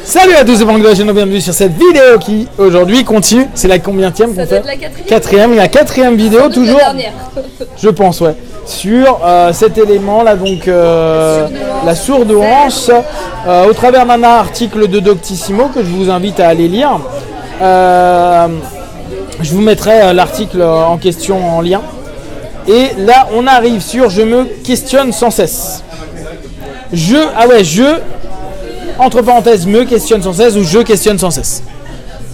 Salut à tous, c'est Franck de la chaîne, bienvenue sur cette vidéo qui aujourd'hui continue. C'est la combienième qu'on fait? La quatrième. La quatrième vidéo toujours. La dernière. Je pense, ouais. Sur cet élément là, donc la sourde hanche, au travers d'un article de Doctissimo que je vous invite à aller lire. Je vous mettrai l'article en question en lien. Et là, on arrive sur je me questionne sans cesse. Je entre parenthèses, me questionne sans cesse ou je questionne sans cesse.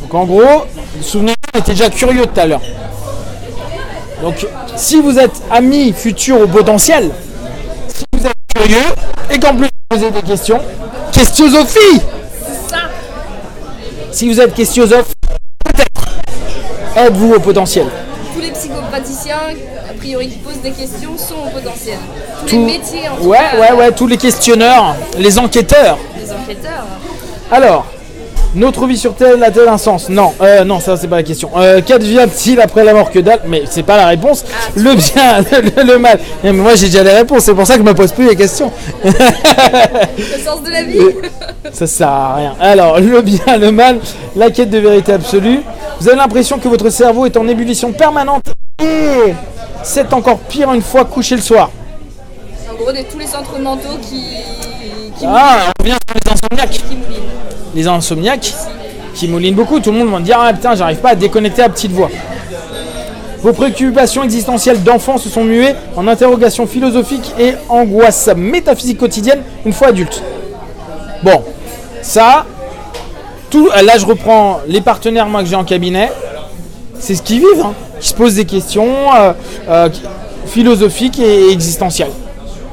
Donc en gros, souvenez-vous, on était déjà curieux tout à l'heure. Donc si vous êtes ami futur ou potentiel, si vous êtes curieux et qu'en plus vous posez des questions, questiosophie. Si vous êtes questiosophe, peut-être êtes-vous au potentiel. Tous les psychopraticiens, a priori, qui posent des questions sont au potentiel. Tous les métiers en tout cas. Ouais, tous les questionneurs, les enquêteurs. Les enquêteurs. Alors, notre vie sur Terre a-t-elle un sens? Non, ça c'est pas la question. Qu'advient-il après la mort? Que dalle? Mais c'est pas la réponse. Le bien, le mal. Mais moi j'ai déjà les réponses, c'est pour ça que je me pose plus les questions. Le sens de la vie. Ça sert à rien. Alors, le bien, le mal, la quête de vérité absolue. Vous avez l'impression que votre cerveau est en ébullition permanente et c'est encore pire une fois couché le soir. En gros, tous les centres mentaux qui on revient sur les insomniaques. Les insomniaques qui moulinent beaucoup. Tout le monde va me dire putain, j'arrive pas à déconnecter à petite voix. Vos préoccupations existentielles d'enfant se sont muées en interrogations philosophiques et angoisses métaphysiques quotidiennes une fois adulte. Bon, ça, là je reprends les partenaires moi que j'ai en cabinet, c'est ce qu'ils vivent, qui se posent des questions philosophiques et existentielles,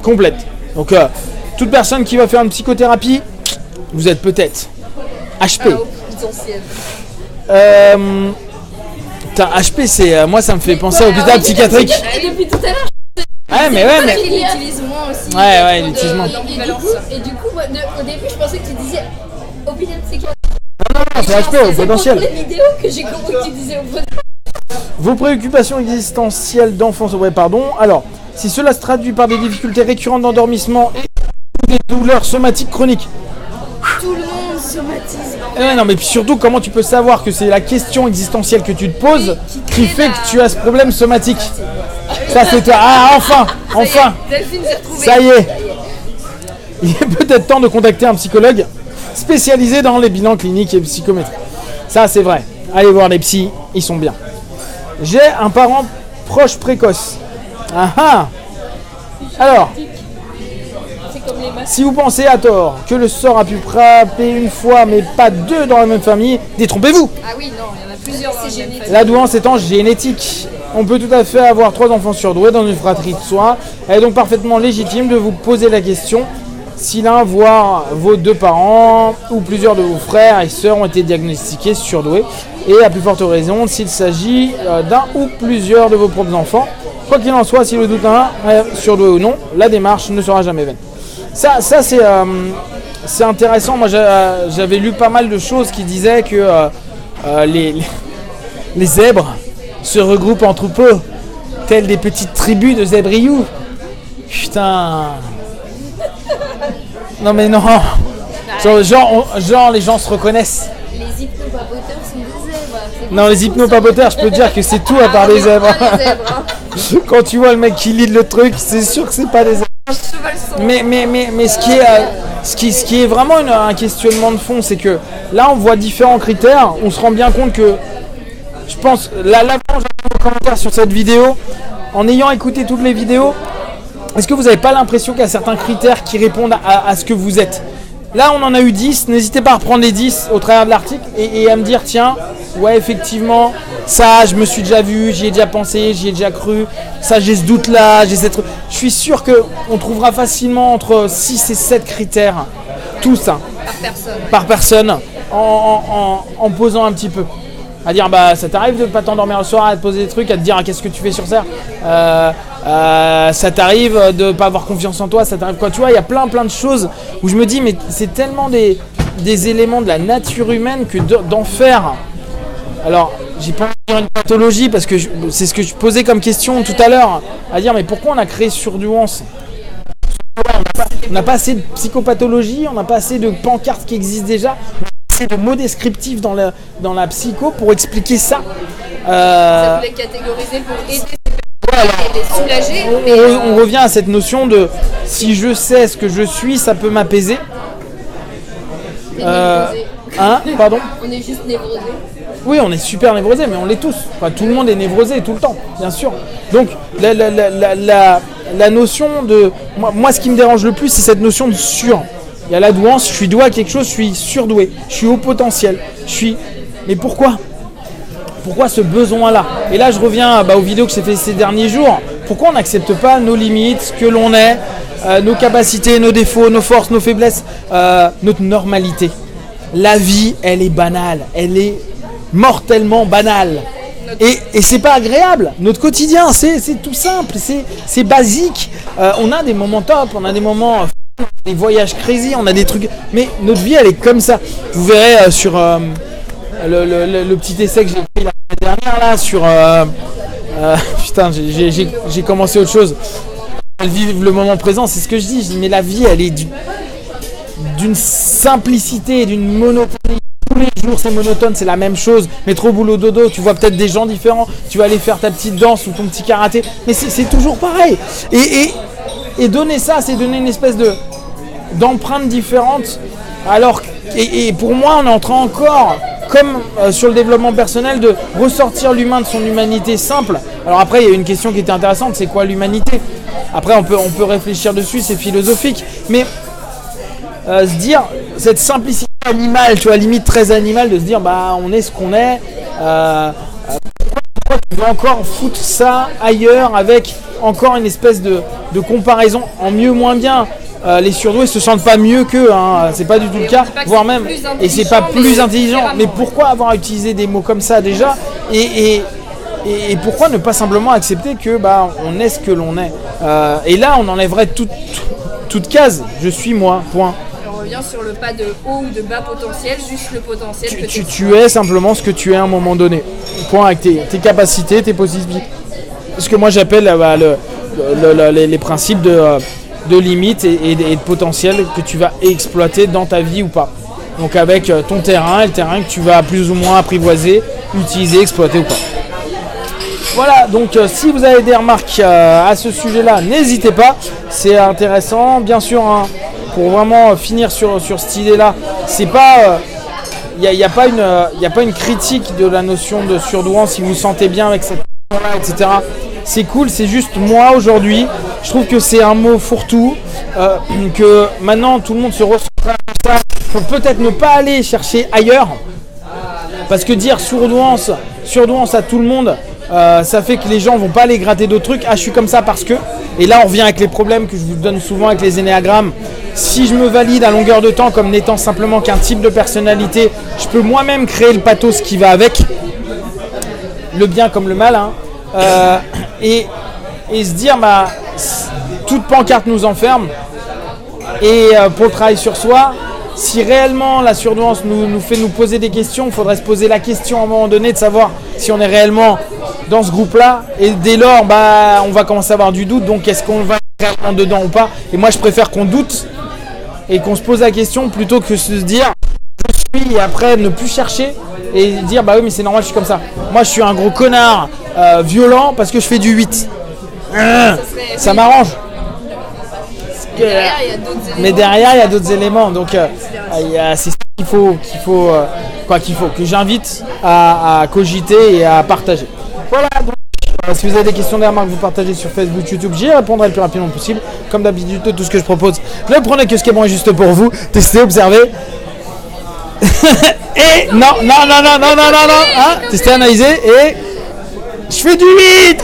complètes. Donc toute personne qui va faire une psychothérapie, vous êtes peut-être HP. HP, c'est moi ça me fait penser à l'hôpital psychiatrique. Depuis tout à l'heure. Mais il l'utilise moins aussi. Il l'utilise moins. Et du coup, au début, je pensais que tu disais hôpital psychiatrique. Non, c'est HP au potentiel. C'est pour les vidéos que j'ai compris que tu disais au potentiel. Vos préoccupations existentielles d'enfance, Alors, si cela se traduit par des difficultés récurrentes d'endormissement et des douleurs somatiques chroniques. Tout le monde somatise. Non, mais puis surtout, comment tu peux savoir que c'est la question existentielle que tu te poses qui fait que tu as ce problème somatique? Ça, c'est toi. Enfin. Ça y est. Il est peut-être temps de contacter un psychologue spécialisé dans les bilans cliniques et psychométriques. Ça, c'est vrai. Allez voir les psys, ils sont bien. J'ai un parent proche précoce. Alors, si vous pensez à tort que le sort a pu frapper une fois mais pas deux dans la même famille, détrompez-vous. Ah oui, non, il y en a plusieurs dans la même famille. La douance étant génétique. On peut tout à fait avoir 3 enfants surdoués dans une fratrie de soi. Elle est donc parfaitement légitime de vous poser la question si l'un, voire vos 2 parents ou plusieurs de vos frères et sœurs ont été diagnostiqués surdoués. Et à plus forte raison s'il s'agit d'un ou plusieurs de vos propres enfants. Quoi qu'il en soit, si le doute en est surdoué ou non, la démarche ne sera jamais vaine. Ça c'est intéressant. Moi j'avais lu pas mal de choses qui disaient que les zèbres se regroupent en troupeaux, telles des petites tribus de zébriou. Putain. Non mais non. Genre les gens se reconnaissent. Les hypnopapoteurs sont des zèbres. Non, les hypnopapoteurs, je peux te dire que c'est tout à part des zèbres. Quand tu vois le mec qui lit le truc, c'est sûr que c'est pas des zèbres. Mais ce qui est vraiment un questionnement de fond, c'est que là on voit différents critères, on se rend bien compte que je pense, là j'ai un commentaire sur cette vidéo, en ayant écouté toutes les vidéos, est-ce que vous n'avez pas l'impression qu'il y a certains critères qui répondent à ce que vous êtes? Là on en a eu 10, n'hésitez pas à reprendre les 10 au travers de l'article et à me dire tiens, ouais effectivement, ça je me suis déjà vu, j'y ai déjà pensé, j'y ai déjà cru, ça j'ai ce doute là, j'ai cette... Je suis sûr qu'on trouvera facilement entre 6 et 7 critères, tous, par personne, en posant un petit peu. À dire ça t'arrive de pas t'endormir le soir, à te poser des trucs, à te dire qu'est-ce que tu fais sur Terre, ça t'arrive de pas avoir confiance en toi, ça t'arrive quoi, tu vois, il y a plein de choses où je me dis mais c'est tellement des éléments de la nature humaine que d'en faire. Alors j'ai pas envie de dire une pathologie parce que c'est ce que je posais comme question tout à l'heure, à dire mais pourquoi on a créé surdouance? On n'a pas assez de psychopathologie, on n'a pas assez de pancartes qui existent déjà, on n'a pas assez de mots descriptifs dans la psycho pour expliquer ça. Ça voulait catégoriser pour aider ces personnes et les soulager. On revient à cette notion de si je sais ce que je suis, ça peut m'apaiser. Pardon ? On est juste névrosé. Oui, on est super névrosé, mais on l'est tous. Enfin, tout le monde est névrosé tout le temps, bien sûr. Donc, la notion de... Moi, ce qui me dérange le plus, c'est cette notion de sur. Il y a la douance, je suis doué à quelque chose, je suis surdoué, je suis haut potentiel. Mais pourquoi ? Pourquoi ce besoin-là ? Et là, je reviens aux vidéos que j'ai fait ces derniers jours. Pourquoi on n'accepte pas nos limites, ce que l'on est, nos capacités, nos défauts, nos forces, nos faiblesses, notre normalité ? La vie, elle est banale, elle est mortellement banale. Et c'est pas agréable. Notre quotidien, c'est tout simple, c'est basique. On a des moments top, on a des moments, des voyages crazy, on a des trucs. Mais notre vie, elle est comme ça. Vous verrez sur le petit essai que j'ai fait la dernière là sur. Putain, j'ai commencé autre chose. Vivre le moment présent, c'est ce que je dis. Je dis mais la vie, elle est d'une simplicité, d'une monotonie. Tous les jours c'est monotone, c'est la même chose. Métro, boulot, dodo, tu vois peut-être des gens différents. Tu vas aller faire ta petite danse ou ton petit karaté. Mais c'est toujours pareil. Et donner ça, c'est donner une espèce d'empreinte différente. Alors, et pour moi, on est en train encore, comme sur le développement personnel, de ressortir l'humain de son humanité simple. Alors après, il y a une question qui était intéressante, c'est quoi l'humanité ? Après, on peut réfléchir dessus, c'est philosophique. Mais se dire, cette simplicité animale, tu vois, limite très animale, de se dire, on est ce qu'on est. Pourquoi tu veux encore foutre ça ailleurs avec encore une espèce de comparaison en mieux, moins bien ? Les surdoués se sentent pas mieux qu'eux, hein. C'est pas du tout le cas, voire même, et c'est pas plus intelligent. Mais pourquoi avoir utilisé des mots comme ça déjà ? Et pourquoi ne pas simplement accepter que on est ce que l'on est ? Et là, on enlèverait toute case. Je suis moi, point. On revient sur le pas de haut ou de bas potentiel, juste le potentiel que tu es simplement ce que tu es à un moment donné. Point, avec tes capacités, tes possibilités. Ce que moi j'appelle les principes de limites et de potentiel que tu vas exploiter dans ta vie ou pas. Donc avec ton terrain et le terrain que tu vas plus ou moins apprivoiser, utiliser, exploiter ou pas. Voilà, donc si vous avez des remarques à ce sujet-là, n'hésitez pas, c'est intéressant. Bien sûr, hein, pour vraiment finir sur cette idée-là, c'est pas... Il n'y a pas une critique de la notion de surdouance si vous vous sentez bien avec cette notion-là, etc. C'est cool, c'est juste moi aujourd'hui, je trouve que c'est un mot fourre-tout, que maintenant tout le monde se ressent comme ça, faut peut-être ne pas aller chercher ailleurs, parce que dire surdouance à tout le monde, ça fait que les gens vont pas aller gratter d'autres trucs. Ah, je suis comme ça parce que... Et là on revient avec les problèmes que je vous donne souvent avec les énéagrammes. Si je me valide à longueur de temps comme n'étant simplement qu'un type de personnalité, je peux moi-même créer le pathos qui va avec, le bien comme le mal, hein. Et se dire toute pancarte nous enferme. Et pour le travail sur soi, si réellement la surdouance nous fait nous poser des questions, il faudrait se poser la question à un moment donné de savoir si on est réellement dans ce groupe-là. Et dès lors, on va commencer à avoir du doute. Donc est-ce qu'on va réellement dedans ou pas ? Et moi je préfère qu'on doute et qu'on se pose la question plutôt que se dire je suis, et après ne plus chercher et dire oui mais c'est normal, je suis comme ça. Moi je suis un gros connard violent parce que je fais du 8. Ça m'arrange. Mais derrière il y a d'autres éléments. Donc c'est ça qu'il faut que j'invite à cogiter et à partager. Voilà, donc si vous avez des questions, des remarques, vous partagez sur Facebook, YouTube, j'y répondrai le plus rapidement possible. Comme d'habitude, tout ce que je propose, ne prenez que ce qui est bon et juste pour vous. Testez, observez. Et non, hein, testez, analysez et je fais du 8.